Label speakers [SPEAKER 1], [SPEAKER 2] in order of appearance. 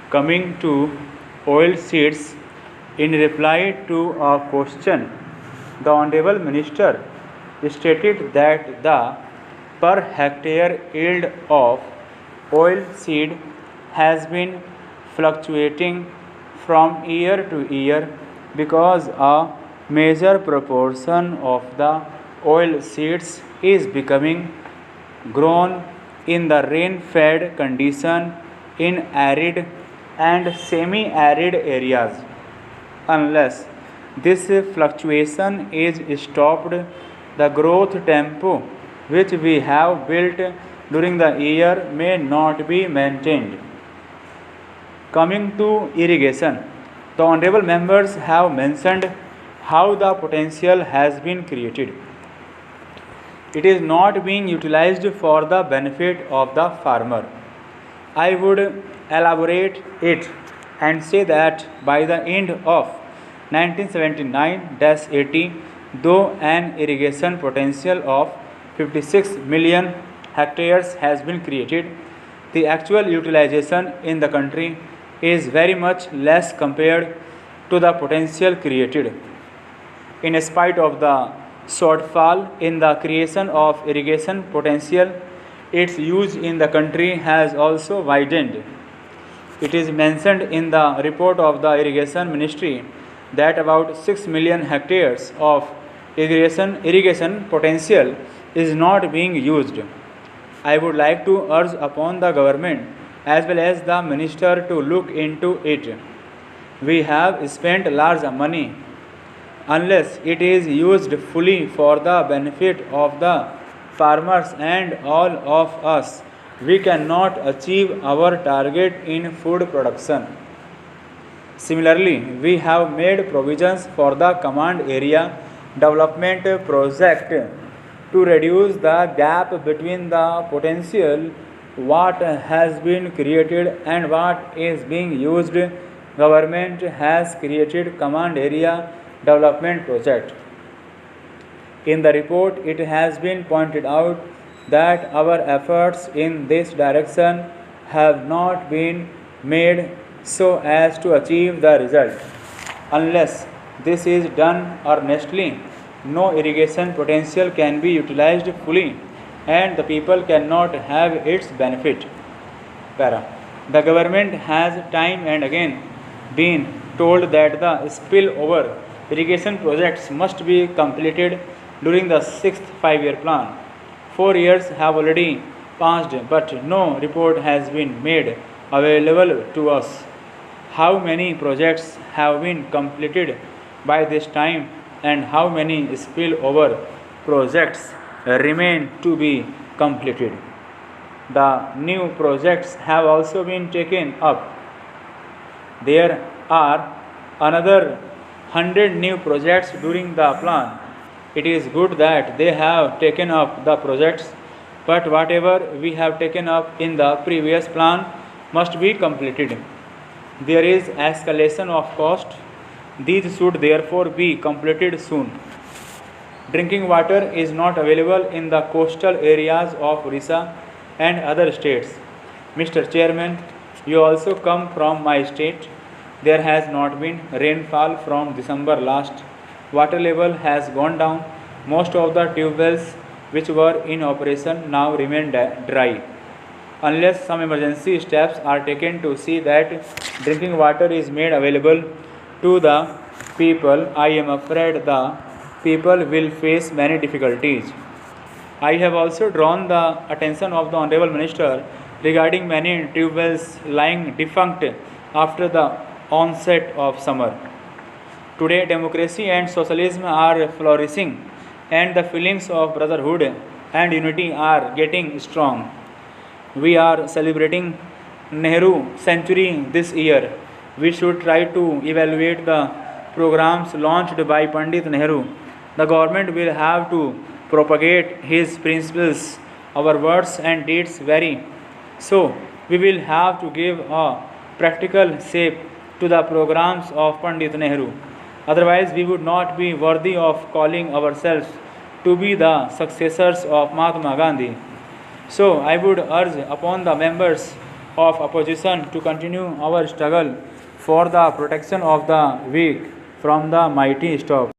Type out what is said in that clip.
[SPEAKER 1] Coming to oil seeds, in reply to a question, the Honorable Minister stated that the per hectare yield of oil seed has been fluctuating from year to year because a major proportion of the oil seeds is becoming grown in the rain-fed condition in arid and semi-arid areas. Unless this fluctuation is stopped, the growth tempo which we have built during the year may not be maintained. Coming to irrigation, the honorable members have mentioned how the potential has been created. It is not being utilized for the benefit of the farmer. I would elaborate it and say that by the end of 1979-80, though an irrigation potential of 56 million hectares has been created, the actual utilization in the country is very much less compared to the potential created. In spite of the shortfall in the creation of irrigation potential, its use in the country has also widened. It is mentioned in the report of the Irrigation Ministry that about 6 million hectares of irrigation potential is not being used. I would like to urge upon the government as well as the minister to look into it. We have spent large money. Unless it is used fully for the benefit of the farmers and all of us, we cannot achieve our target in food production. Similarly, we have made provisions for the command area development project to reduce the gap between the potential what has been created and what is being used. Government has created command area development project. In the report, it has been pointed out that our efforts in this direction have not been made so as to achieve the result. Unless this is done earnestly, no irrigation potential can be utilized fully and the people cannot have its benefit. Para. The government has time and again been told that the spillover irrigation projects must be completed during the 6th 5-year plan. 4 years have already passed, but no report has been made available to us. How many projects have been completed by this time and how many spillover projects remain to be completed? The new projects have also been taken up. There are another 100 new projects during the plan. It is good that they have taken up the projects, but whatever we have taken up in the previous plan must be completed. There is escalation of cost. These should therefore be completed soon. Drinking water is not available in the coastal areas of Orissa and other states. Mr. Chairman, you also come from my state. There has not been rainfall from December last. Water level has gone down. Most of the tube wells which were in operation now remain dry. Unless some emergency steps are taken to see that drinking water is made available to the people, I am afraid the people will face many difficulties. I have also drawn the attention of the Honorable Minister regarding many tube wells lying defunct after the onset of summer. Today, democracy and socialism are flourishing, and the feelings of brotherhood and unity are getting strong. We are celebrating Nehru century this year. We should try to evaluate the programs launched by Pandit Nehru. The government will have to propagate his principles. Our words and deeds vary. So, we will have to give a practical shape to the programs of Pandit Nehru. Otherwise, we would not be worthy of calling ourselves to be the successors of Mahatma Gandhi. So, I would urge upon the members of opposition to continue our struggle for the protection of the weak from the mighty. Stop.